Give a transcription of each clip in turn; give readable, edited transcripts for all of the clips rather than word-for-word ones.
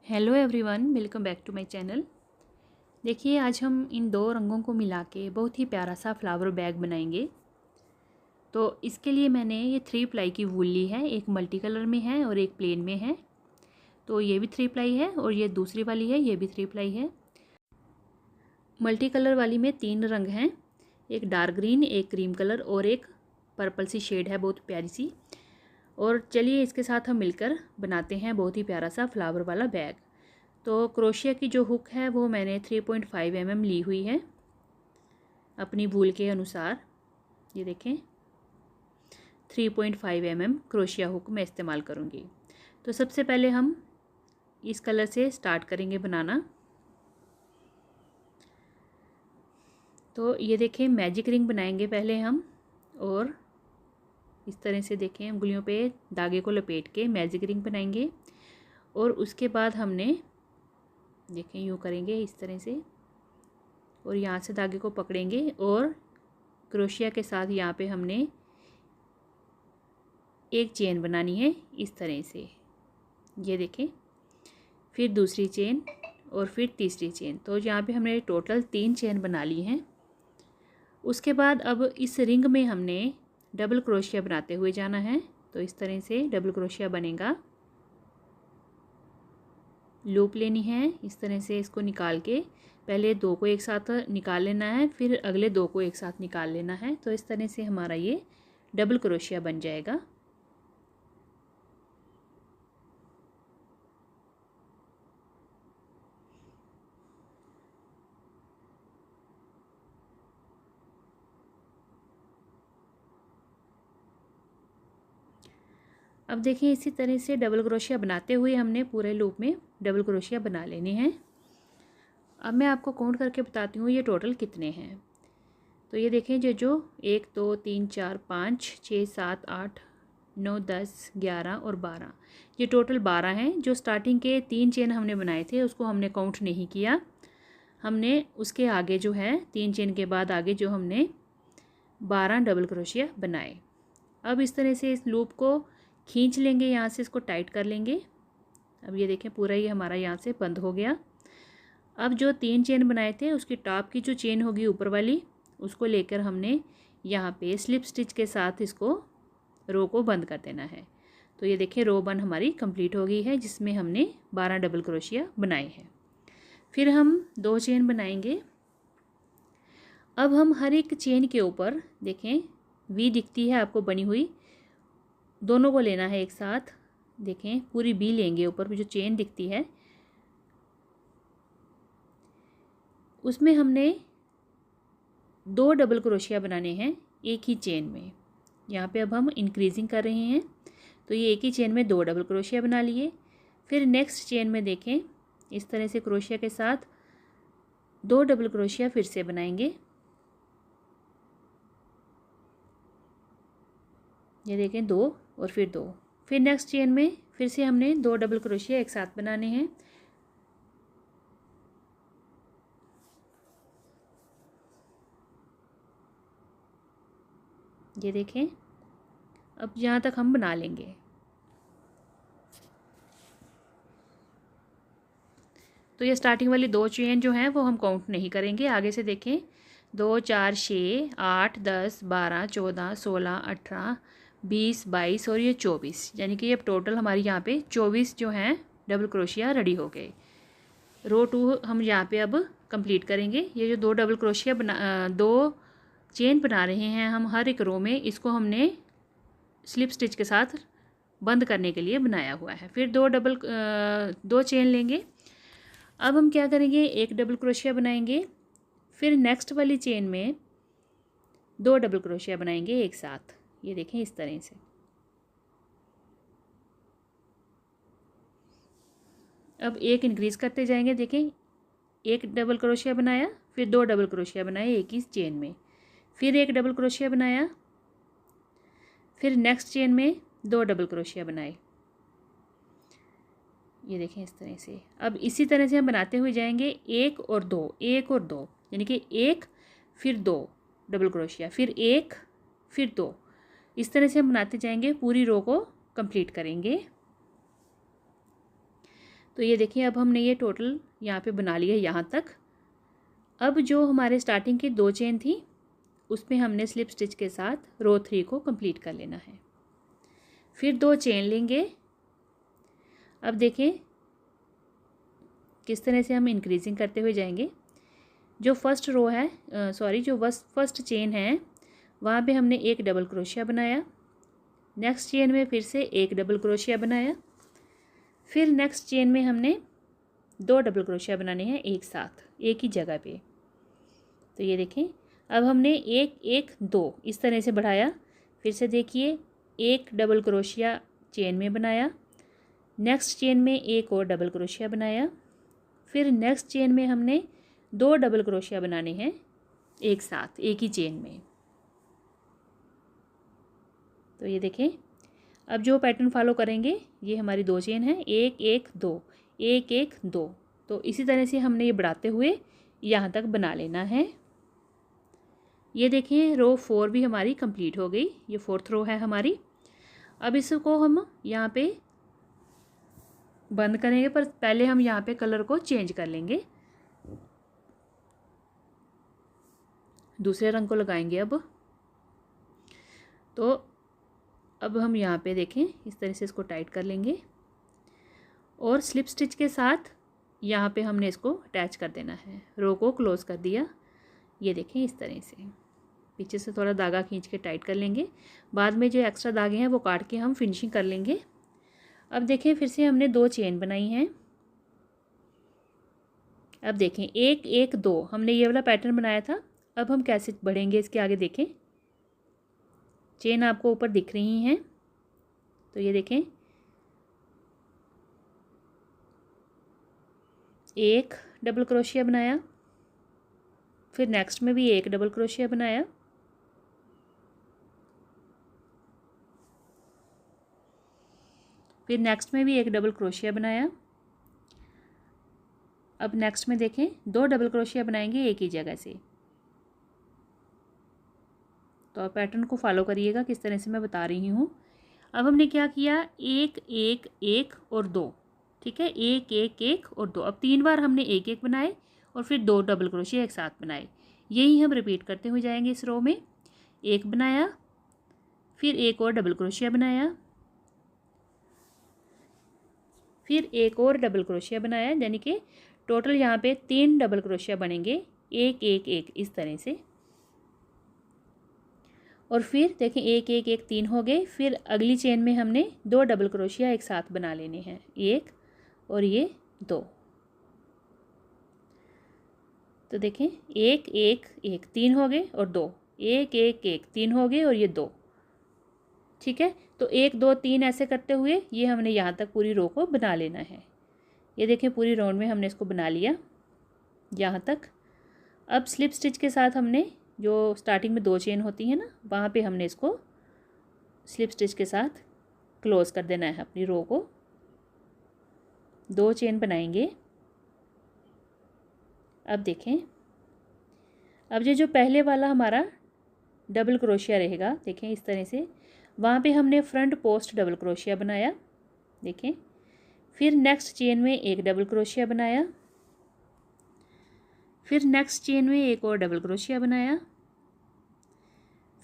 Hello everyone, welcome back to my channel. देखिए, आज हम इन दो रंगों को मिला के बहुत ही प्यारा सा फ्लावर बैग बनाएंगे। तो इसके लिए मैंने ये 3 प्लाई की वूल ली है। एक मल्टी कलर में है और एक प्लेन में है। तो ये भी 3 प्लाई है और ये दूसरी वाली है, ये भी 3 प्लाई है। मल्टी कलर वाली में 3 रंग हैं, एक डार्क ग्रीन, एक क्रीम कलर और एक पर्पल सी शेड है, बहुत प्यारी सी। और चलिए इसके साथ हम मिलकर बनाते हैं बहुत ही प्यारा सा फ्लावर वाला बैग। तो क्रोशिया की जो हुक है वो मैंने 3.5 mm ली हुई है अपनी वूल के अनुसार। ये देखें, 3.5 mm क्रोशिया हुक मैं इस्तेमाल करूँगी। तो सबसे पहले हम इस कलर से स्टार्ट करेंगे बनाना। तो ये देखें, मैजिक रिंग बनाएंगे पहले हम। और इस तरह से देखें, उंगलियों पे धागे को लपेट के मैजिक रिंग बनाएंगे। और उसके बाद हमने देखें यूँ करेंगे इस तरह से, और यहाँ से धागे को पकड़ेंगे और क्रोशिया के साथ यहाँ पे हमने एक चेन बनानी है इस तरह से। ये देखें, फिर दूसरी चेन और फिर तीसरी चेन। तो यहाँ पे हमने टोटल 3 चेन बना ली हैं। उसके बाद अब इस रिंग में हमने डबल क्रोशिया बनाते हुए जाना है। तो इस तरह से डबल क्रोशिया बनेगा। लूप लेनी है इस तरह से, इसको निकाल के पहले 2 को एक साथ निकाल लेना है, फिर अगले 2 को एक साथ निकाल लेना है। तो इस तरह से हमारा ये डबल क्रोशिया बन जाएगा। अब देखिए, इसी तरह से डबल क्रोशिया बनाते हुए हमने पूरे लूप में डबल क्रोशिया बना लेने हैं। अब मैं आपको काउंट करके बताती हूँ ये टोटल कितने हैं। तो ये देखें, जो 1 2 3 4 5 6 7 8 9 10 11 और 12, ये टोटल 12 हैं। जो स्टार्टिंग के 3 चेन हमने बनाए थे उसको हमने काउंट नहीं किया। हमने उसके आगे जो है 3 चेन के बाद आगे जो हमने 12 डबल क्रोशिया बनाए। अब इस तरह से इस लूप को खींच लेंगे, यहाँ से इसको टाइट कर लेंगे। अब ये देखें, पूरा ये हमारा यहाँ से बंद हो गया। अब जो 3 चेन बनाए थे उसकी टॉप की जो चेन होगी ऊपर वाली, उसको लेकर हमने यहाँ पे स्लिप स्टिच के साथ इसको रो को बंद कर देना है। तो ये देखिए, रो 1 हमारी कंप्लीट हो गई है जिसमें हमने 12 डबल क्रोशिया बनाए हैं। फिर हम 2 चेन बनाएंगे। अब हम हर एक चेन के ऊपर देखें, वी दिखती है आपको बनी हुई, दोनों को लेना है एक साथ। देखें, पूरी वी लेंगे, ऊपर में जो चेन दिखती है उसमें हमने 2 डबल क्रोशिया बनाने हैं एक ही चेन में। यहाँ पे अब हम इंक्रीजिंग कर रहे हैं। तो ये एक ही चेन में 2 डबल क्रोशिया बना लिए। फिर नेक्स्ट चेन में देखें, इस तरह से क्रोशिया के साथ 2 डबल क्रोशिया फिर से बनाएंगे। ये देखें, 2 और फिर 2। फिर नेक्स्ट चेन में फिर से हमने 2 डबल क्रोशिया एक साथ बनाने हैं। ये देखें, अब यहाँ तक हम बना लेंगे। तो ये स्टार्टिंग वाली 2 चेन जो हैं वो हम काउंट नहीं करेंगे। आगे से देखें, 2 4 6 8 10 12 14 16 18 20 22 और ये 24, यानी कि अब टोटल हमारी यहाँ पे 24 जो हैं डबल क्रोशिया रेडी हो गए। रो 2 हम यहाँ पे अब कंप्लीट करेंगे। ये जो 2 डबल क्रोशिया 2 चेन बना रहे हैं हम हर एक रो में, इसको हमने स्लिप स्टिच के साथ बंद करने के लिए बनाया हुआ है। फिर 2 चेन लेंगे। अब हम क्या करेंगे, एक डबल क्रोशिया बनाएंगे, फिर नेक्स्ट वाली चेन में 2 डबल क्रोशिया बनाएंगे एक साथ। ये देखें, इस तरह से। अब एक इंक्रीज करते जाएंगे। देखें, एक डबल क्रोशिया बनाया, फिर 2 डबल क्रोशिया बनाए एक ही चेन में, फिर एक डबल क्रोशिया बनाया, फिर नेक्स्ट चेन में 2 डबल क्रोशिया बनाए। ये देखें, इस तरह से। अब इसी तरह से हम बनाते हुए जाएंगे, 1 और 2 1 और 2, यानी कि 1 फिर 2 डबल क्रोशिया, फिर 1 फिर 2। इस तरह से हम बनाते जाएंगे, पूरी रो को कंप्लीट करेंगे। तो ये देखिए अब हमने ये टोटल यहाँ पे बना लिया यहाँ तक। अब जो हमारे स्टार्टिंग की 2 चेन थी उसमें हमने स्लिप स्टिच के साथ रो 3 को कंप्लीट कर लेना है। फिर 2 चेन लेंगे। अब देखें किस तरह से हम इंक्रीजिंग करते हुए जाएंगे। जो फर्स्ट रो है जो फर्स्ट चेन है वहाँ पे हमने एक डबल क्रोशिया बनाया। नेक्स्ट चेन में फिर से एक डबल क्रोशिया बनाया। फिर नेक्स्ट चेन में हमने 2 डबल क्रोशिया बनाने हैं एक साथ एक ही जगह पे। तो ये देखें अब हमने 1 1 2 इस तरह से बढ़ाया। फिर से देखिए एक डबल क्रोशिया चेन में बनाया, नेक्स्ट चेन में एक और डबल क्रोशिया बनाया, फिर नेक्स्ट चेन में हमने 2 डबल क्रोशिया बनाने हैं एक साथ एक ही चेन में। तो ये देखें अब जो पैटर्न फॉलो करेंगे ये हमारी 2 चेन है, 1 1 2 1 1 2। तो इसी तरह से हमने ये बढ़ाते हुए यहाँ तक बना लेना है। ये देखिए रो 4 भी हमारी कंप्लीट हो गई। ये 4th रो है हमारी। अब इसको हम यहाँ पे बंद करेंगे, पर पहले हम यहाँ पे कलर को चेंज कर लेंगे, दूसरे रंग को लगाएंगे। अब तो अब हम यहाँ पे देखें इस तरह से इसको टाइट कर लेंगे और स्लिप स्टिच के साथ यहाँ पे हमने इसको अटैच कर देना है। रो को क्लोज कर दिया। ये देखें इस तरह से पीछे से थोड़ा धागा खींच के टाइट कर लेंगे। बाद में जो एक्स्ट्रा धागे हैं वो काट के हम फिनिशिंग कर लेंगे। अब देखें फिर से हमने 2 चेन बनाई हैं। अब देखें 1 1 2 हमने ये वाला पैटर्न बनाया था। अब हम कैसे बढ़ेंगे इसके आगे देखें। चेन आपको ऊपर दिख रही हैं। तो ये देखें 1 डबल क्रोशिया बनाया, फिर नेक्स्ट में भी 1 डबल क्रोशिया बनाया, फिर नेक्स्ट में भी 1 डबल क्रोशिया बनाया। अब नेक्स्ट में देखें 2 डबल क्रोशिया बनाएंगे एक ही जगह से। तो आप पैटर्न को फॉलो करिएगा किस तरह से मैं बता रही हूँ। अब हमने क्या किया 1 1 1 और 2, ठीक है 1 1 1 और 2। अब 3 बार हमने 1 1 बनाए और फिर 2 डबल क्रोशिया एक साथ बनाए। यही हम रिपीट करते हुए जाएंगे। इस रो में 1 बनाया, फिर 1 और डबल क्रोशिया बनाया, फिर 1 और डबल क्रोशिया बनाया, यानी कि टोटल यहाँ पे 3 डबल क्रोशिया बनेंगे 1 1 1 इस तरह से। और फिर देखें 1 1 1 3 हो गए। फिर अगली चेन में हमने 2 डबल क्रोशिया एक साथ बना लेने हैं, 1 और ये 2। तो देखें 1 1 1 3 हो गए और 2, 1 1 1 3 हो गए और ये 2, ठीक है। तो 1 2 3 ऐसे करते हुए ये हमने यहाँ तक पूरी रो को बना लेना है। ये देखें पूरी राउंड में हमने इसको बना लिया यहाँ तक। अब स्लिप स्टिच के साथ हमने जो स्टार्टिंग में 2 चेन होती हैं ना, वहाँ पे हमने इसको स्लिप स्टिच के साथ क्लोज कर देना है अपनी रो को। 2 चेन बनाएंगे। अब देखें अब ये जो पहले वाला हमारा डबल क्रोशिया रहेगा, देखें इस तरह से वहाँ पे हमने फ्रंट पोस्ट डबल क्रोशिया बनाया, देखें। फिर नेक्स्ट चेन में 1 डबल क्रोशिया बनाया, फिर नेक्स्ट चेन में 1 और डबल क्रोशिया बनाया,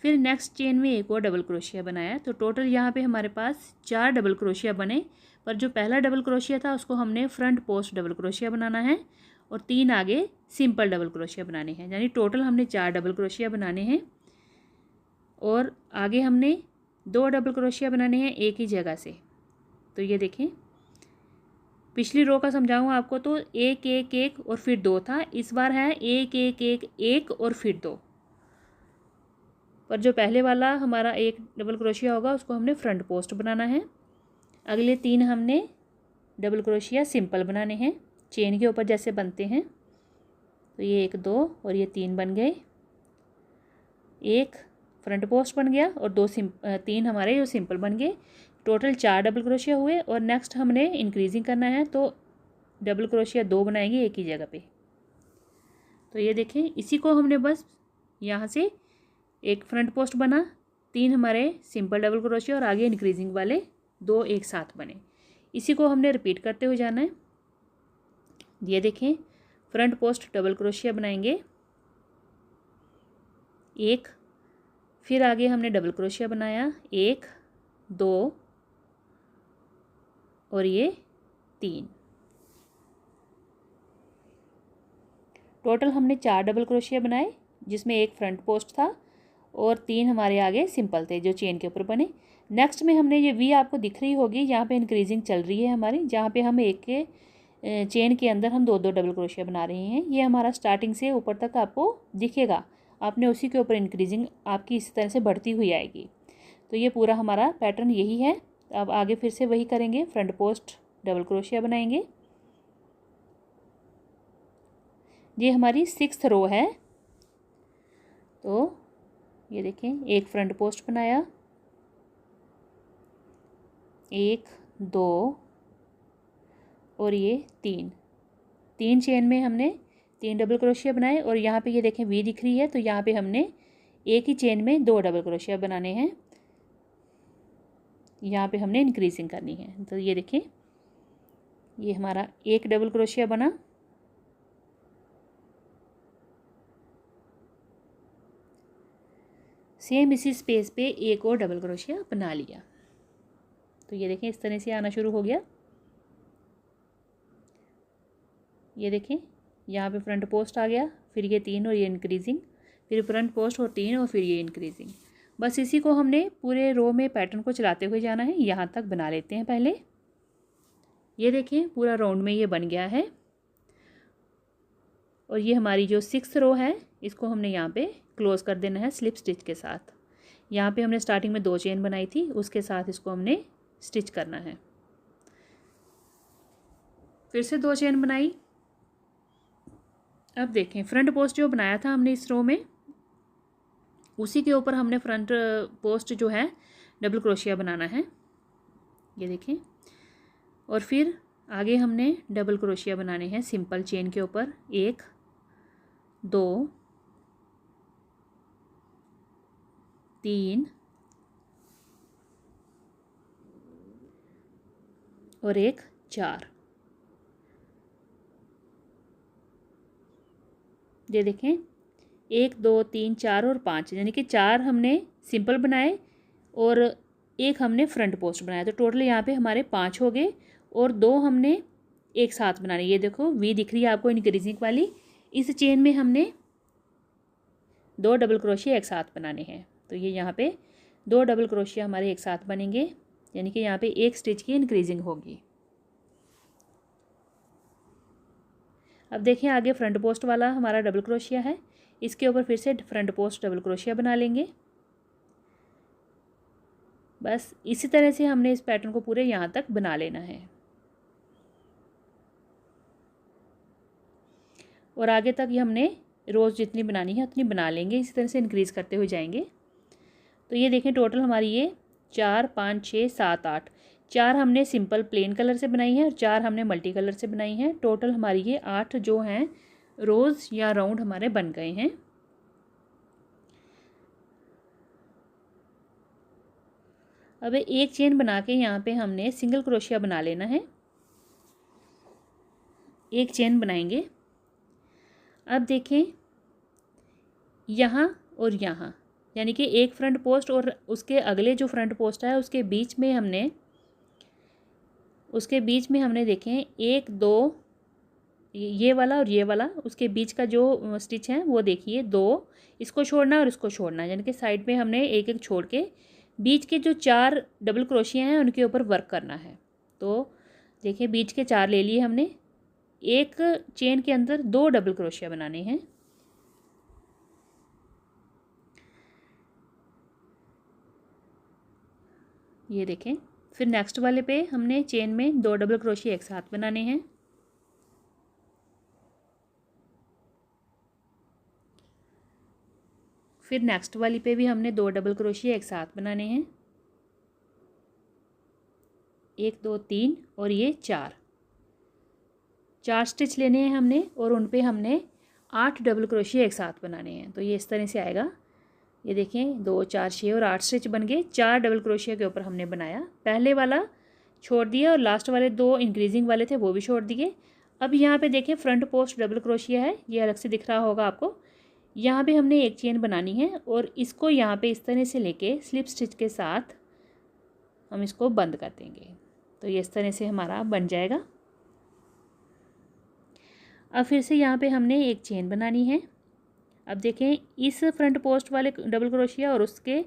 फिर नेक्स्ट चेन में 1 और डबल क्रोशिया बनाया। तो टोटल यहाँ पे हमारे पास 4 डबल क्रोशिया बने। पर जो पहला डबल क्रोशिया था उसको हमने फ्रंट पोस्ट डबल क्रोशिया बनाना है और 3 आगे सिंपल डबल क्रोशिया बनाने हैं, यानी टोटल हमने 4 डबल क्रोशिया बनाने हैं। और आगे हमने 2 डबल क्रोशिया बनाने हैं एक ही जगह से। तो ये देखें पिछली रो का समझाऊँ आपको, तो 1 1 1 और फिर 2 था। इस बार है 1 1 1 1 और फिर 2। पर जो पहले वाला हमारा 1 डबल क्रोशिया होगा उसको हमने फ्रंट पोस्ट बनाना है। अगले 3 हमने डबल क्रोशिया सिंपल बनाने हैं चेन के ऊपर जैसे बनते हैं। तो ये 1 2 और ये 3 बन गए, 1 फ्रंट पोस्ट बन गया और 3 हमारे जो सिंपल बन गए। टोटल 4 डबल क्रोशिया हुए। और नेक्स्ट हमने इंक्रीजिंग करना है, तो डबल क्रोशिया 2 बनाएंगे एक ही जगह पे। तो ये देखें इसी को हमने बस यहाँ से 1 फ्रंट पोस्ट बना, 3 हमारे सिंपल डबल क्रोशिया और आगे इंक्रीजिंग वाले 2 एक साथ बने। इसी को हमने रिपीट करते हुए जाना है। ये देखें, फ्रंट पोस्ट डबल क्रोशिया बनाएंगे एक, फिर आगे हमने डबल क्रोशिया बनाया 1 2 और ये 3। टोटल हमने 4 डबल क्रोशिया बनाए, जिसमें एक फ्रंट पोस्ट था और 3 हमारे आगे सिंपल थे जो चेन के ऊपर बने। नेक्स्ट में हमने ये वी आपको दिख रही होगी, यहाँ पे इंक्रीजिंग चल रही है हमारी, जहाँ पे हम एक के चेन के अंदर हम 2-2 डबल क्रोशिया बना रहे हैं। ये हमारा स्टार्टिंग से ऊपर तक आपको दिखेगा, आपने उसी के ऊपर इंक्रीजिंग आपकी इस तरह से बढ़ती हुई आएगी। तो ये पूरा हमारा पैटर्न यही है। अब आगे फिर से वही करेंगे, फ्रंट पोस्ट डबल क्रोशिया बनाएंगे। ये हमारी 6th रो है। तो ये देखें, एक फ्रंट पोस्ट बनाया 1 2 और ये 3 चेन में हमने 3 डबल क्रोशिया बनाए। और यहाँ पे ये देखें वी दिख रही है, तो यहाँ पे हमने एक ही चेन में 2 डबल क्रोशिया बनाने हैं। यहाँ पे हमने इंक्रीजिंग करनी है। तो ये देखें, ये हमारा एक डबल क्रोशिया बना, सेम इसी स्पेस पे एक और डबल क्रोशिया बना लिया। तो ये देखें इस तरह से आना शुरू हो गया। ये देखें, यहाँ पे फ्रंट पोस्ट आ गया, फिर ये 3 और ये इंक्रीजिंग, फिर फ्रंट पोस्ट और 3 और फिर ये इंक्रीजिंग। बस इसी को हमने पूरे रो में पैटर्न को चलाते हुए जाना है। यहाँ तक बना लेते हैं पहले। ये देखें, पूरा राउंड में ये बन गया है। और ये हमारी जो 6th रो है, इसको हमने यहाँ पे क्लोज़ कर देना है स्लिप स्टिच के साथ। यहाँ पे हमने स्टार्टिंग में 2 चेन बनाई थी, उसके साथ इसको हमने स्टिच करना है। फिर से 2 चेन बनाई। अब देखें, फ्रंट पोस्ट जो बनाया था हमने इस रो में, उसी के ऊपर हमने फ्रंट पोस्ट जो है डबल क्रोशिया बनाना है। ये देखें, और फिर आगे हमने डबल क्रोशिया बनाने हैं सिंपल चेन के ऊपर 1 2 3 और एक 4। ये देखें, 1 2 3 4 और 5, यानी कि 4 हमने सिंपल बनाए और एक हमने फ्रंट पोस्ट बनाया। तो टोटल यहाँ पे हमारे 5 हो गए और 2 हमने एक साथ बनाने। ये देखो वी दिख रही है आपको इंक्रीजिंग वाली, इस चेन में हमने 2 डबल क्रोशिया एक साथ बनाने हैं। तो ये यहाँ पे 2 डबल क्रोशिया हमारे एक साथ बनेंगे, यानी कि यहाँ पे एक स्टिच की इंक्रीजिंग होगी। अब देखिए, आगे फ्रंट पोस्ट वाला हमारा डबल क्रोशिया है, इसके ऊपर फिर से फ्रंट पोस्ट डबल क्रोशिया बना लेंगे। बस इसी तरह से हमने इस पैटर्न को पूरे यहाँ तक बना लेना है। और आगे तक ये हमने रोज़ जितनी बनानी है उतनी बना लेंगे, इसी तरह से इंक्रीज़ करते हुए जाएंगे। तो ये देखें, टोटल हमारी ये 4 5 6 7 8, 4 हमने सिंपल प्लेन कलर से बनाई है और 4 हमने मल्टी कलर से बनाई हैं। टोटल हमारी ये 8 जो हैं रोज़ या राउंड हमारे बन गए हैं। अब एक चेन बना के यहाँ पे हमने सिंगल क्रोशिया बना लेना है। एक चेन बनाएंगे। अब देखें, यहाँ और यहाँ, यानी कि एक फ्रंट पोस्ट और उसके अगले जो फ्रंट पोस्ट है उसके बीच में हमने देखें 1 2, ये वाला और ये वाला, उसके बीच का जो स्टिच है वो देखिए 2, इसको छोड़ना और इसको छोड़ना, यानी कि साइड में हमने एक एक छोड़ के बीच के जो 4 डबल क्रोशिया हैं उनके ऊपर वर्क करना है। तो देखिए, बीच के 4 ले लिए हमने, एक चेन के अंदर 2 डबल क्रोशिया बनाने हैं। ये देखें, फिर नेक्स्ट वाले पे हमने चेन में 2 डबल क्रोशिया एक साथ बनाने हैं। फिर नेक्स्ट वाली पे भी हमने 2 डबल क्रोशिया एक साथ बनाने हैं, 1 2 3 और ये 4 स्टिच लेने हैं हमने और उन पे हमने 8 डबल क्रोशिया एक साथ बनाने हैं। तो ये इस तरह से आएगा। ये देखें, 2 4 6 और 8 स्टिच बन गए। 4 डबल क्रोशिया के ऊपर हमने बनाया, पहले वाला छोड़ दिया और लास्ट वाले 2 इंक्रीजिंग वाले थे वो भी छोड़ दिए। अब यहाँ पे देखें फ्रंट पोस्ट डबल क्रोशिया है, ये अलग से दिख रहा होगा आपको। यहाँ पे हमने एक चेन बनानी है और इसको यहाँ पे इस तरह से लेके स्लिप स्टिच के साथ हम इसको बंद कर देंगे। तो ये इस तरह से हमारा बन जाएगा। अब फिर से यहाँ पे हमने एक चेन बनानी है। अब देखें इस फ्रंट पोस्ट वाले डबल क्रोशिया और उसके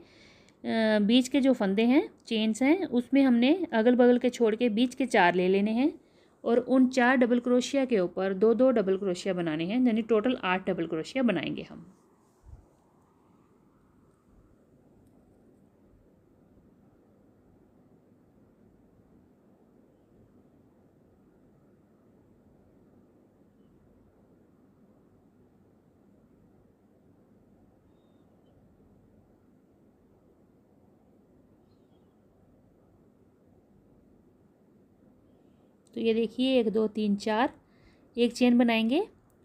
बीच के जो फंदे हैं, चेन्स हैं, उसमें हमने अगल बगल के छोड़ के बीच के 4 ले लेने हैं और उन 4 डबल क्रोशिया के ऊपर 2-2 डबल क्रोशिया बनाने हैं, यानी टोटल 8 डबल क्रोशिया बनाएंगे हम। तो ये देखिए 1 2 3 4 एक चेन बनाएंगे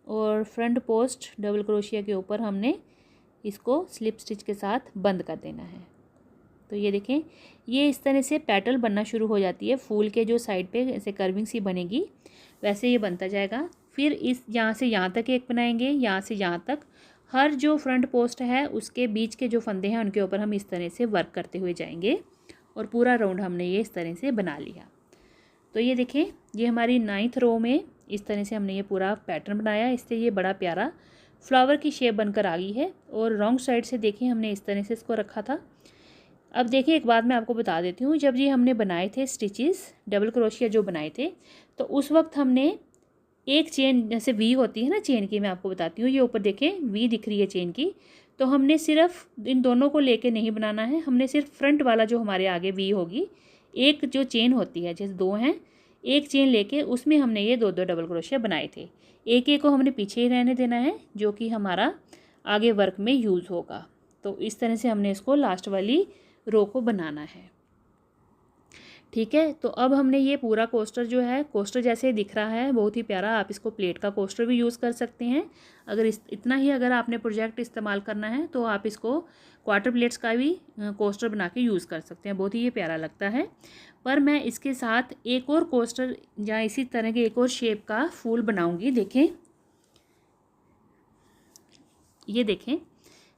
और फ्रंट पोस्ट डबल क्रोशिया के ऊपर हमने इसको स्लिप स्टिच के साथ बंद कर देना है। तो ये देखें ये इस तरह से पैटर्न बनना शुरू हो जाती है। फूल के जो साइड पे ऐसे कर्विंग सी बनेगी वैसे ये बनता जाएगा। फिर इस यहाँ से यहाँ तक एक बनाएंगे, यहाँ से यहाँ तक। हर जो फ्रंट पोस्ट है उसके बीच के जो फंदे हैं उनके ऊपर हम इस तरह से वर्क करते हुए जाएंगे और पूरा राउंड हमने ये इस तरह से बना लिया। तो ये देखें ये हमारी 9th रो में इस तरह से हमने ये पूरा पैटर्न बनाया। इससे ये बड़ा प्यारा फ्लावर की शेप बनकर आ गई है। और रॉन्ग साइड से देखिए हमने इस तरह से इसको रखा था। अब देखिए एक बात मैं आपको बता देती हूँ, जब ये हमने बनाए थे स्टिचेस डबल क्रोशिया जो बनाए थे तो उस वक्त हमने एक चेन जैसे वी होती है ना चेन की, मैं आपको बताती हूँ, ये ऊपर देखें वी दिख रही है चेन की, तो हमने सिर्फ इन दोनों को लेके नहीं बनाना है। हमने सिर्फ फ्रंट वाला जो हमारे आगे वी होगी, एक जो चेन होती है जैसे 2 हैं, एक चेन लेके उसमें हमने ये 2-2 डबल क्रोशिया बनाए थे। एक एक को हमने पीछे ही रहने देना है जो कि हमारा आगे वर्क में यूज़ होगा। तो इस तरह से हमने इसको लास्ट वाली रो को बनाना है। ठीक है, तो अब हमने ये पूरा कोस्टर जो है कोस्टर जैसे दिख रहा है, बहुत ही प्यारा। आप इसको प्लेट का कोस्टर भी यूज़ कर सकते हैं। अगर इतना ही अगर आपने प्रोजेक्ट इस्तेमाल करना है तो आप इसको क्वार्टर प्लेट्स का भी कोस्टर बना के यूज़ कर सकते हैं, बहुत ही ये प्यारा लगता है। पर मैं इसके साथ एक और कोस्टर या इसी तरह के एक और शेप का फूल बनाऊंगी। देखें ये देखें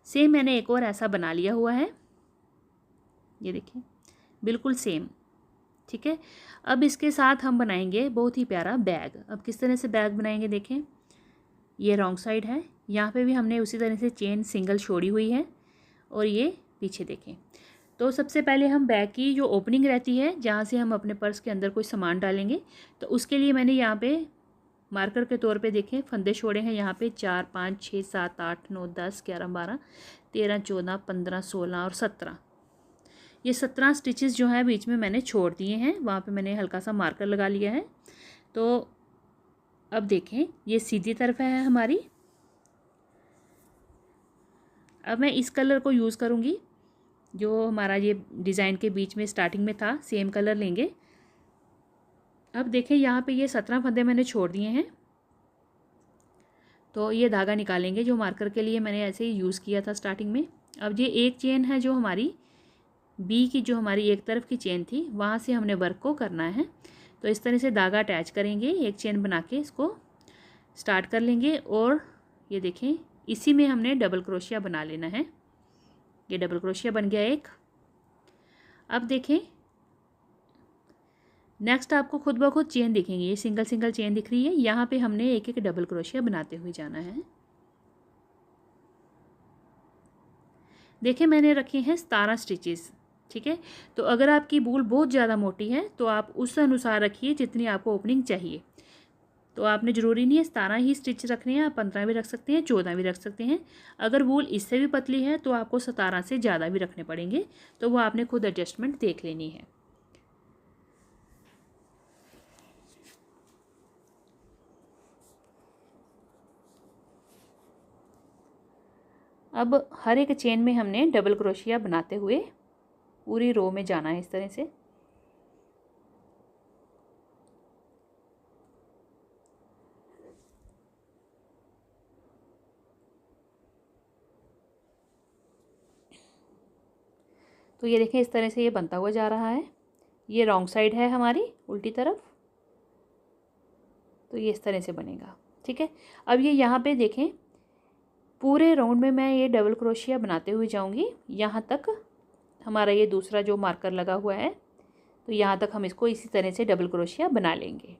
सेम मैंने एक और ऐसा बना लिया हुआ है, ये देखें बिल्कुल सेम। ठीक है, अब इसके साथ हम बनाएंगे बहुत ही प्यारा बैग। अब किस तरह से बैग बनाएंगे देखें, ये रॉन्ग साइड है, यहाँ पे भी हमने उसी तरह से चेन सिंगल छोड़ी हुई है और ये पीछे देखें। तो सबसे पहले हम बैग की जो ओपनिंग रहती है जहाँ से हम अपने पर्स के अंदर कोई सामान डालेंगे, तो उसके लिए मैंने यहाँ पे मार्कर के तौर पे देखें फंदे छोड़े हैं। यहाँ पे 4 5 6 7 8 9 10 11 12 13 14 15 16 और 17, ये 17 स्टिचेस जो हैं बीच में मैंने छोड़ दिए हैं, वहाँ पे मैंने हल्का सा मार्कर लगा लिया है। तो अब देखें ये सीधी तरफ है हमारी। अब मैं इस कलर को यूज़ करूँगी जो हमारा ये डिज़ाइन के बीच में स्टार्टिंग में था, सेम कलर लेंगे। अब देखें यहाँ पे ये 17 फंदे मैंने छोड़ दिए हैं, तो ये धागा निकालेंगे जो मार्कर के लिए मैंने ऐसे ही यूज़ किया था स्टार्टिंग में। अब ये एक चेन है जो हमारी बी की, जो हमारी एक तरफ की चेन थी, वहाँ से हमने वर्क को करना है। तो इस तरह से धागा अटैच करेंगे, एक चेन बना के इसको स्टार्ट कर लेंगे और ये देखें इसी में हमने डबल क्रोशिया बना लेना है। ये डबल क्रोशिया बन गया एक। अब देखें नेक्स्ट आपको खुद ब खुद चेन दिखेंगी, ये सिंगल सिंगल चेन दिख रही है, यहाँ पे हमने एक एक डबल क्रोशिया बनाते हुए जाना है। देखें मैंने रखे हैं 17 स्टिचेस। ठीक है, तो अगर आपकी बूल बहुत ज़्यादा मोटी है तो आप उस अनुसार रखिए जितनी आपको ओपनिंग चाहिए। तो आपने ज़रूरी नहीं है 17 ही स्टिच रखने हैं, आप 15 भी रख सकते हैं, 14 भी रख सकते हैं। अगर बूल इससे भी पतली है तो आपको 17 से ज़्यादा भी रखने पड़ेंगे, तो वो आपने खुद एडजस्टमेंट देख लेनी है। अब हर एक चेन में हमने डबल क्रोशिया बनाते हुए पूरी रो में जाना है इस तरह से। तो ये देखें इस तरह से ये बनता हुआ जा रहा है। ये रॉन्ग साइड है हमारी उल्टी तरफ। तो ये इस तरह से बनेगा। ठीक है, अब ये यहाँ पे देखें पूरे राउंड में मैं ये डबल क्रोशिया बनाते हुए जाऊँगी। यहाँ तक हमारा ये दूसरा जो मार्कर लगा हुआ है, तो यहाँ तक हम इसको इसी तरह से डबल क्रोशिया बना लेंगे।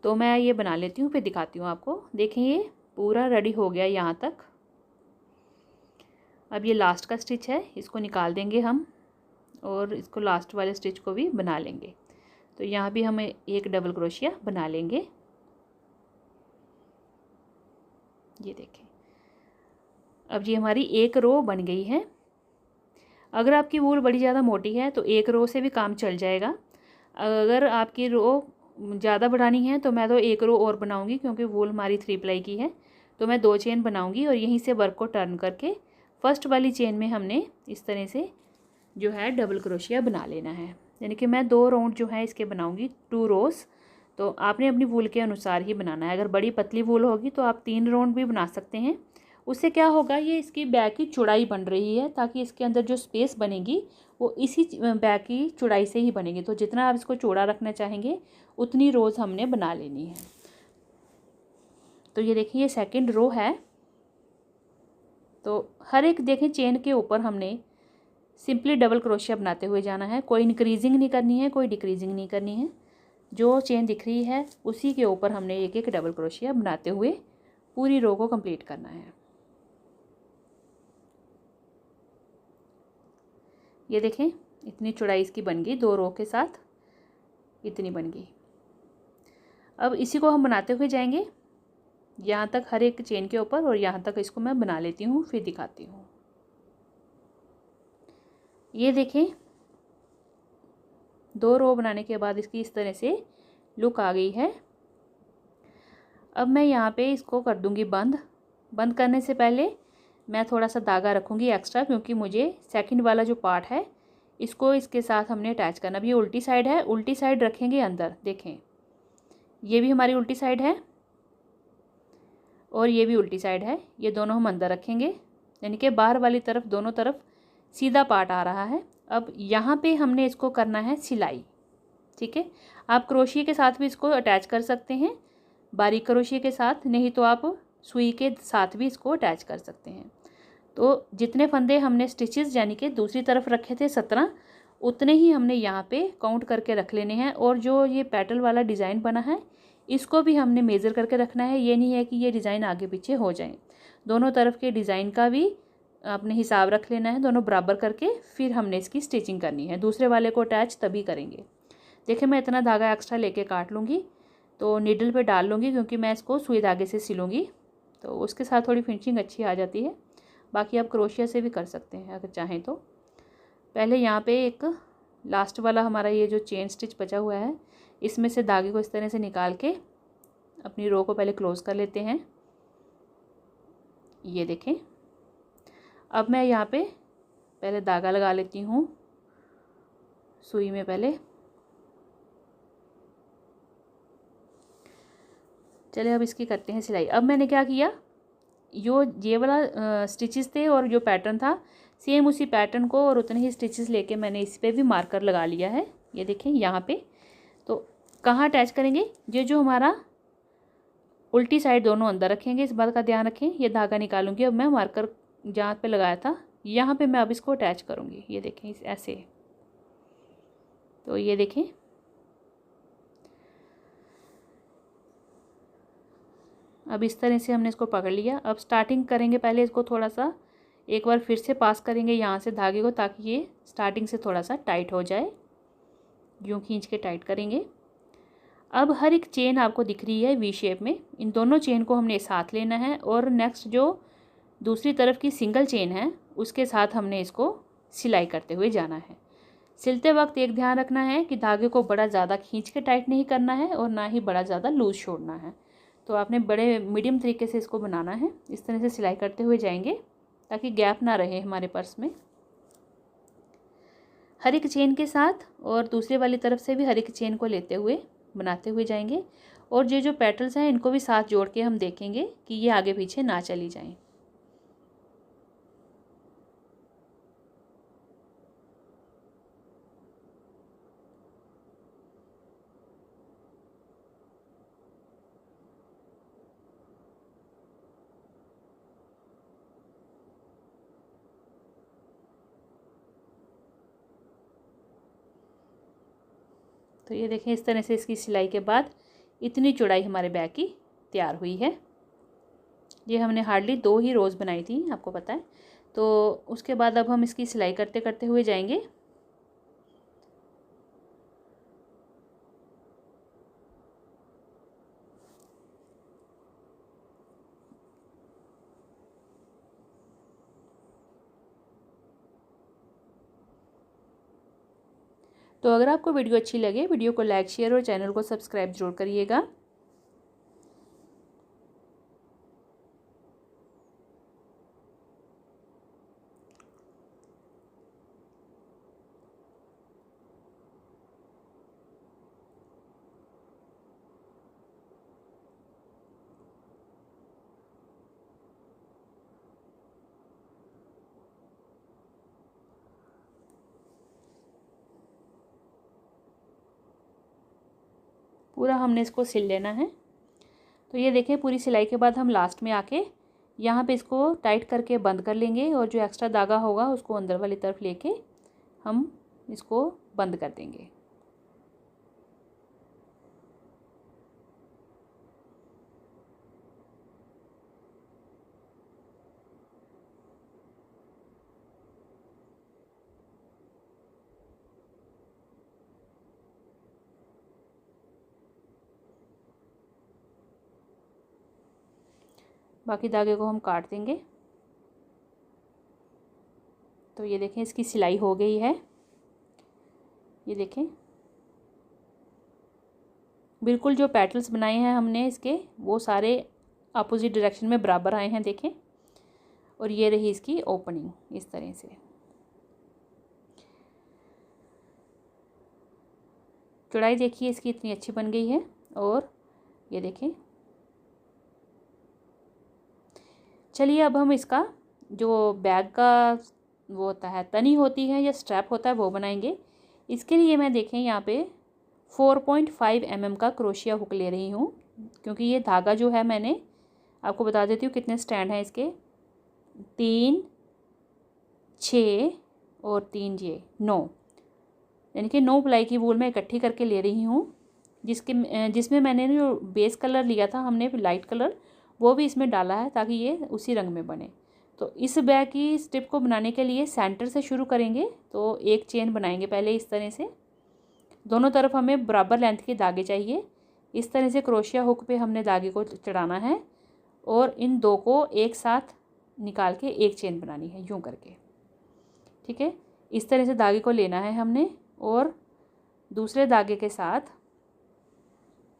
तो मैं ये बना लेती हूँ, फिर दिखाती हूँ आपको। देखें ये पूरा रेडी हो गया यहाँ तक। अब ये लास्ट का स्टिच है, इसको निकाल देंगे हम और इसको लास्ट वाले स्टिच को भी बना लेंगे। तो यहाँ भी हम एक डबल क्रोशिया बना लेंगे। ये देखें, अब ये हमारी एक रो बन गई है। अगर आपकी वूल बड़ी ज़्यादा मोटी है तो एक रो से भी काम चल जाएगा। अगर आपकी रो ज़्यादा बढ़ानी है तो मैं तो एक रो और बनाऊंगी, क्योंकि वूल हमारी 3 प्लाई की है। तो मैं 2 चेन बनाऊंगी और यहीं से वर्क को टर्न करके फर्स्ट वाली चेन में हमने इस तरह से जो है डबल क्रोशिया बना लेना है। यानी कि मैं 2 राउंड जो है इसके बनाऊंगी, 2 रोज़। तो आपने अपनी वूल के अनुसार ही बनाना है। अगर बड़ी पतली वूल होगी तो आप 3 राउंड भी बना सकते हैं। उससे क्या होगा, ये इसकी बैक की चौड़ाई बन रही है, ताकि इसके अंदर जो स्पेस बनेगी वो इसी बैक की चौड़ाई से ही बनेगी। तो जितना आप इसको चौड़ा रखना चाहेंगे उतनी रोज़ हमने बना लेनी है। तो ये देखिए ये सेकंड रो है। तो हर एक देखें चेन के ऊपर हमने सिंपली डबल क्रोशिया बनाते हुए जाना है। कोई इंक्रीजिंग नहीं करनी है, कोई डिक्रीजिंग नहीं करनी है। जो चेन दिख रही है उसी के ऊपर हमने एक एक डबल क्रोशिया बनाते हुए पूरी रो को कंप्लीट करना है। ये देखें इतनी चौड़ाई इसकी बन गई, 2 रो के साथ इतनी बन गई। अब इसी को हम बनाते हुए जाएंगे यहाँ तक हर एक चेन के ऊपर, और यहाँ तक इसको मैं बना लेती हूँ, फिर दिखाती हूँ। ये देखें 2 रो बनाने के बाद इसकी इस तरह से लुक आ गई है। अब मैं यहाँ पे इसको कर दूँगी बंद। बंद करने से पहले मैं थोड़ा सा धागा रखूँगी एक्स्ट्रा, क्योंकि मुझे सेकंड वाला जो पार्ट है इसको इसके साथ हमने अटैच करना। अब ये उल्टी साइड है, उल्टी साइड रखेंगे अंदर। देखें ये भी हमारी उल्टी साइड है और ये भी उल्टी साइड है। ये दोनों हम अंदर रखेंगे, यानी कि बाहर वाली तरफ दोनों तरफ सीधा पार्ट आ रहा है। अब यहाँ पे हमने इसको करना है सिलाई। ठीक है, आप क्रोशिया के साथ भी इसको अटैच कर सकते हैं, बारीक क्रोशिया के साथ, नहीं तो आप सुई के साथ भी इसको अटैच कर सकते हैं। तो जितने फंदे हमने स्टिचेस यानी कि दूसरी तरफ रखे थे 17, उतने ही हमने यहाँ पे काउंट करके रख लेने हैं। और जो ये पेटल वाला डिज़ाइन बना है इसको भी हमने मेज़र करके रखना है। ये नहीं है कि ये डिज़ाइन आगे पीछे हो जाए, दोनों तरफ के डिज़ाइन का भी आपने हिसाब रख लेना है, दोनों बराबर करके फिर हमने इसकी स्टिचिंग करनी है। दूसरे वाले को अटैच तभी करेंगे। देखिए मैं इतना धागा एक्स्ट्रा लेके काट लूँगी, तो नीडल पे डाल लूँगी, क्योंकि मैं इसको सुई धागे से सिलूँगी, तो उसके साथ थोड़ी फिनिशिंग अच्छी आ जाती है। बाकी आप क्रोशिया से भी कर सकते हैं अगर चाहें तो। पहले यहाँ पे एक लास्ट वाला हमारा ये जो चेन स्टिच बचा हुआ है, इसमें से धागे को इस तरह से निकाल के अपनी रो को पहले क्लोज़ कर लेते हैं। ये देखें, अब मैं यहाँ पे पहले धागा लगा लेती हूँ सुई में पहले। चलिए अब इसकी करते हैं सिलाई। अब मैंने क्या किया, ये वाला स्टिचेस थे और जो पैटर्न था सेम उसी पैटर्न को और उतने ही स्टिचेस लेके मैंने इस पर भी मार्कर लगा लिया है। ये देखें यहाँ पे। तो कहाँ अटैच करेंगे, ये जो हमारा उल्टी साइड दोनों अंदर रखेंगे, इस बात का ध्यान रखें। ये धागा निकालूंगी, अब मैं मार्कर जहाँ पे लगाया था यहाँ पे मैं अब इसको अटैच करूँगी। ये देखें इस ऐसे। तो ये देखें अब इस तरह से हमने इसको पकड़ लिया। अब स्टार्टिंग करेंगे, पहले इसको थोड़ा सा एक बार फिर से पास करेंगे यहाँ से धागे को, ताकि ये स्टार्टिंग से थोड़ा सा टाइट हो जाए। यूँ खींच के टाइट करेंगे। अब हर एक चेन आपको दिख रही है वी शेप में, इन दोनों चेन को हमने साथ लेना है और नेक्स्ट जो दूसरी तरफ की सिंगल चेन है उसके साथ हमने इसको सिलाई करते हुए जाना है। सिलते वक्त एक ध्यान रखना है कि धागे को बड़ा ज़्यादा खींच के टाइट नहीं करना है और ना ही बड़ा ज़्यादा लूज़ छोड़ना है। तो आपने बड़े मीडियम तरीके से इसको बनाना है। इस तरह से सिलाई करते हुए जाएंगे ताकि गैप ना रहे हमारे पर्स में। हर एक चेन के साथ और दूसरे वाली तरफ से भी हर एक चेन को लेते हुए बनाते हुए जाएंगे। और ये जो पेटल्स हैं इनको भी साथ जोड़ के हम देखेंगे कि ये आगे पीछे ना चली जाएं। तो ये देखें इस तरह से इसकी सिलाई के बाद इतनी चौड़ाई हमारे बैग की तैयार हुई है। ये हमने हार्डली 2 ही रोज़ बनाई थी, आपको पता है। तो उसके बाद अब हम इसकी सिलाई करते करते हुए जाएंगे। तो अगर आपको वीडियो अच्छी लगे, वीडियो को लाइक शेयर और चैनल को सब्सक्राइब जरूर करिएगा। पूरा हमने इसको सिल लेना है। तो ये देखें पूरी सिलाई के बाद हम लास्ट में आके यहाँ पे इसको टाइट करके बंद कर लेंगे और जो एक्स्ट्रा धागा होगा उसको अंदर वाली तरफ लेके हम इसको बंद कर देंगे। बाकी धागे को हम काट देंगे। तो ये देखें इसकी सिलाई हो गई है। ये देखें बिल्कुल जो पेटल्स बनाए हैं हमने इसके वो सारे अपोजिट डायरेक्शन में बराबर आए हैं, देखें। और ये रही इसकी ओपनिंग इस तरह से। चौड़ाई देखिए इसकी इतनी अच्छी बन गई है। और ये देखें, चलिए अब हम इसका जो बैग का वो होता है, तनी होती है या स्ट्रैप होता है, वो बनाएंगे। इसके लिए मैं देखें यहाँ पे 4.5 mm का क्रोशिया हुक ले रही हूँ, क्योंकि ये धागा जो है, मैंने आपको बता देती हूँ कितने स्टैंड हैं इसके, 3, 6 और 3 ये 9, यानी कि 9 प्लाई की वूल मैं इकट्ठी करके ले रही हूँ। जिसमें मैंने जो बेस कलर लिया था हमने लाइट कलर, वो भी इसमें डाला है ताकि ये उसी रंग में बने। तो इस बैग की स्ट्रिप को बनाने के लिए सेंटर से शुरू करेंगे। तो एक चेन बनाएंगे पहले इस तरह से, दोनों तरफ हमें बराबर लेंथ के धागे चाहिए। इस तरह से क्रोशिया हुक पे हमने धागे को चढ़ाना है और इन दो को एक साथ निकाल के एक चेन बनानी है, यूँ करके, ठीक है। इस तरह से धागे को लेना है हमने और दूसरे धागे के साथ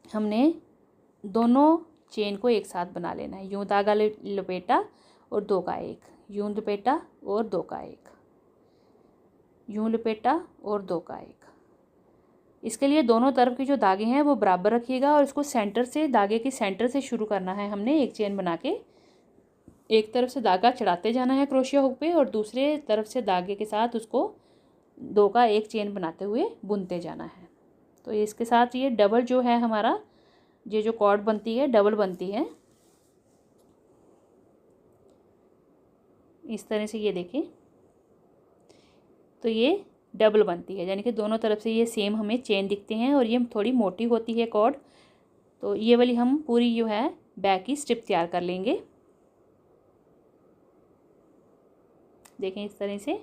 हमने दोनों चेन को एक साथ बना लेना है। यूँ धागा लपेटा और 2 का 1, यूँ लपेटा और 2 का 1, यूँ लपेटा और 2 का 1। इसके लिए दोनों तरफ के जो धागे हैं वो बराबर रखिएगा और इसको सेंटर से, धागे के सेंटर से शुरू करना है हमने। एक चेन बना के एक तरफ से धागा चढ़ाते जाना है क्रोशिया हुक पे और दूसरे तरफ से धागे के साथ उसको 2 का 1 चेन बनाते हुए बुनते जाना है। तो इसके साथ ये डबल जो है हमारा, ये जो कॉर्ड बनती है डबल बनती है इस तरह से, ये देखें। तो ये डबल बनती है, यानी कि दोनों तरफ से ये सेम हमें चेन दिखते हैं और ये थोड़ी मोटी होती है कॉर्ड। तो ये वाली हम पूरी जो है बैग की स्ट्रिप तैयार कर लेंगे, देखें इस तरह से।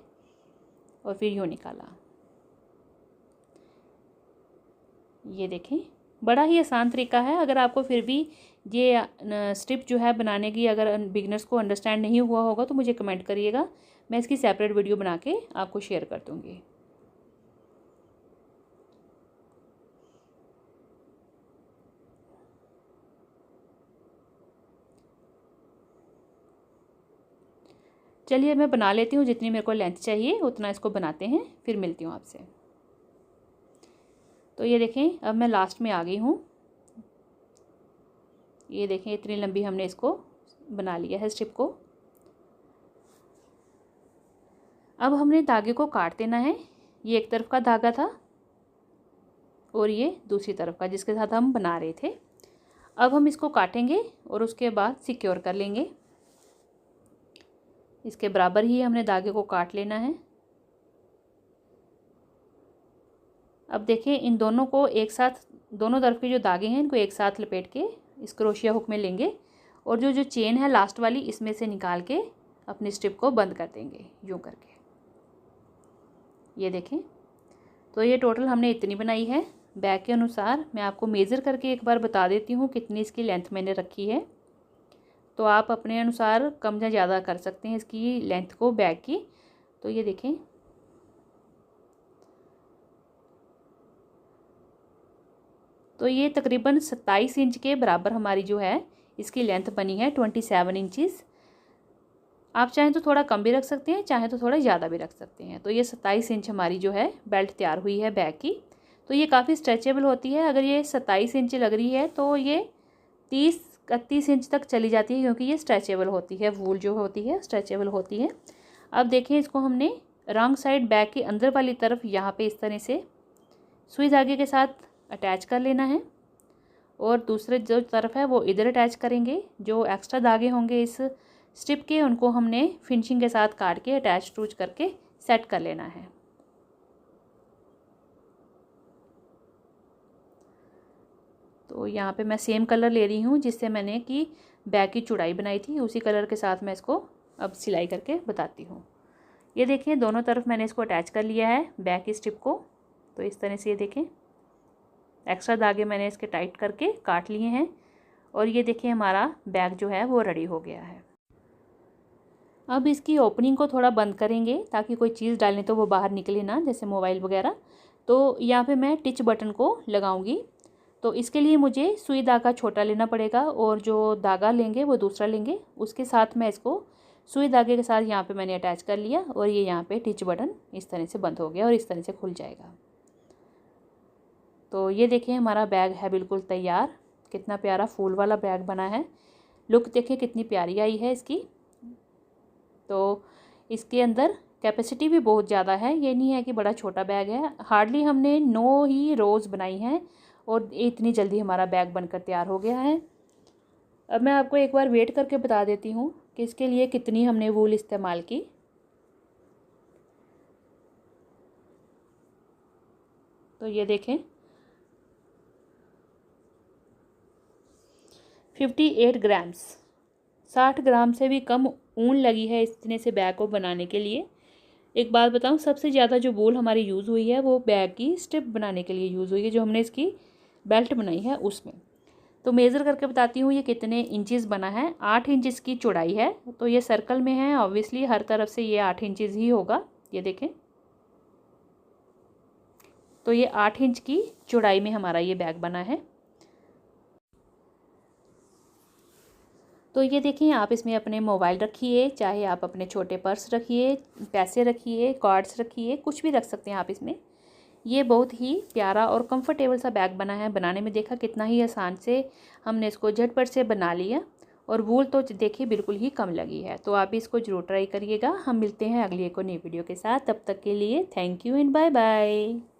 और फिर यूँ निकाला, ये देखें बड़ा ही आसान तरीका है। अगर आपको फिर भी ये स्ट्रिप जो है बनाने की अगर बिगनर्स को अंडरस्टैंड नहीं हुआ होगा तो मुझे कमेंट करिएगा, मैं इसकी सेपरेट वीडियो बना के आपको शेयर कर दूँगी। चलिए मैं बना लेती हूँ, जितनी मेरे को लेंथ चाहिए उतना इसको बनाते हैं, फिर मिलती हूँ आपसे। तो ये देखें अब मैं लास्ट में आ गई हूँ। ये देखें इतनी लंबी हमने इसको बना लिया है स्ट्रिप को। अब हमने धागे को काट देना है। ये एक तरफ का धागा था और ये दूसरी तरफ का जिसके साथ हम बना रहे थे। अब हम इसको काटेंगे और उसके बाद सिक्योर कर लेंगे। इसके बराबर ही हमने धागे को काट लेना है। अब देखें, इन दोनों को एक साथ, दोनों तरफ के जो धागे हैं इनको एक साथ लपेट के इस क्रोशिया हुक में लेंगे और जो चेन है लास्ट वाली इसमें से निकाल के अपनी स्ट्रिप को बंद कर देंगे यूँ करके। ये देखें, तो ये टोटल हमने इतनी बनाई है। बैक के अनुसार मैं आपको मेज़र करके एक बार बता देती हूँ कितनी इसकी लेंथ मैंने रखी है। तो आप अपने अनुसार कम या ज़्यादा कर सकते हैं इसकी लेंथ को बैक की। तो ये देखें, तो ये तकरीबन 27 इंच के बराबर हमारी जो है इसकी लेंथ बनी है, 27 इंचज़। आप चाहें तो थोड़ा कम भी रख सकते हैं, चाहें तो थोड़ा ज़्यादा भी रख सकते हैं। तो ये 27 इंच हमारी जो है बेल्ट तैयार हुई है बैक की। तो ये काफ़ी स्ट्रेचेबल होती है। अगर ये 27 इंच लग रही है तो ये 30-31 इंच तक चली जाती है, क्योंकि ये स्ट्रेचेबल होती है, वूल जो होती है स्ट्रेचेबल होती है। अब देखें, इसको हमने रॉन्ग साइड बैक के अंदर वाली तरफ यहाँ पे इस तरह से सुई धागे के साथ अटैच कर लेना है और दूसरे जो तरफ है वो इधर अटैच करेंगे। जो एक्स्ट्रा धागे होंगे इस स्ट्रिप के उनको हमने फिनिशिंग के साथ काट के अटैच टूच करके सेट कर लेना है। तो यहाँ पे मैं सेम कलर ले रही हूँ जिससे मैंने कि बैक की चौड़ाई बनाई थी, उसी कलर के साथ मैं इसको अब सिलाई करके बताती हूँ। ये देखें, दोनों तरफ मैंने इसको अटैच कर लिया है बैक की स्ट्रिप को। तो इस तरह से ये देखें, एक्स्ट्रा धागे मैंने इसके टाइट करके काट लिए हैं और ये देखिए हमारा बैग जो है वो रेडी हो गया है। अब इसकी ओपनिंग को थोड़ा बंद करेंगे ताकि कोई चीज़ डालने तो वो बाहर निकले ना, जैसे मोबाइल वगैरह। तो यहाँ पे मैं टिच बटन को लगाऊंगी। तो इसके लिए मुझे सुई धागा छोटा लेना पड़ेगा और जो धागा लेंगे वो दूसरा लेंगे। उसके साथ मैं इसको सुई धागे के साथ यहाँ पे मैंने अटैच कर लिया और ये यहाँ पे टिच बटन इस तरह से बंद हो गया और इस तरह से खुल जाएगा। तो ये देखिए हमारा बैग है बिल्कुल तैयार। कितना प्यारा फूल वाला बैग बना है। लुक देखिए कितनी प्यारी आई है इसकी। तो इसके अंदर कैपेसिटी भी बहुत ज़्यादा है, ये नहीं है कि बड़ा छोटा बैग है। हार्डली हमने 9 ही रोज़ बनाई हैं और इतनी जल्दी हमारा बैग बनकर तैयार हो गया है। अब मैं आपको एक बार वेट करके बता देती हूँ कि इसके लिए कितनी हमने वूल इस्तेमाल की। तो ये देखें 58 ग्राम्स, 60 ग्राम से भी कम ऊन लगी है इतने से बैग को बनाने के लिए। एक बात बताऊं, सबसे ज़्यादा जो वूल हमारी यूज़ हुई है वो बैग की स्ट्रिप बनाने के लिए यूज़ हुई है, जो हमने इसकी बेल्ट बनाई है उसमें। तो मेज़र करके बताती हूँ ये कितने इंचेस बना है। 8 इंच इसकी चौड़ाई है। तो ये सर्कल में है, ऑब्वियसली हर तरफ से ये 8 इंचेस ही होगा। ये देखें, तो ये 8 इंच की चौड़ाई में हमारा ये बैग बना है। तो ये देखिए, आप इसमें अपने मोबाइल रखिए, चाहे आप अपने छोटे पर्स रखिए, पैसे रखिए, कार्ड्स रखिए, कुछ भी रख सकते हैं आप इसमें। ये बहुत ही प्यारा और कंफर्टेबल सा बैग बना है। बनाने में देखा कितना ही आसान से हमने इसको झटपट से बना लिया और वूल तो देखिए बिल्कुल ही कम लगी है। तो आप इसको ज़रूर ट्राई करिएगा। हम मिलते हैं अगली एक और नई वीडियो के साथ। तब तक के लिए thank you and bye bye.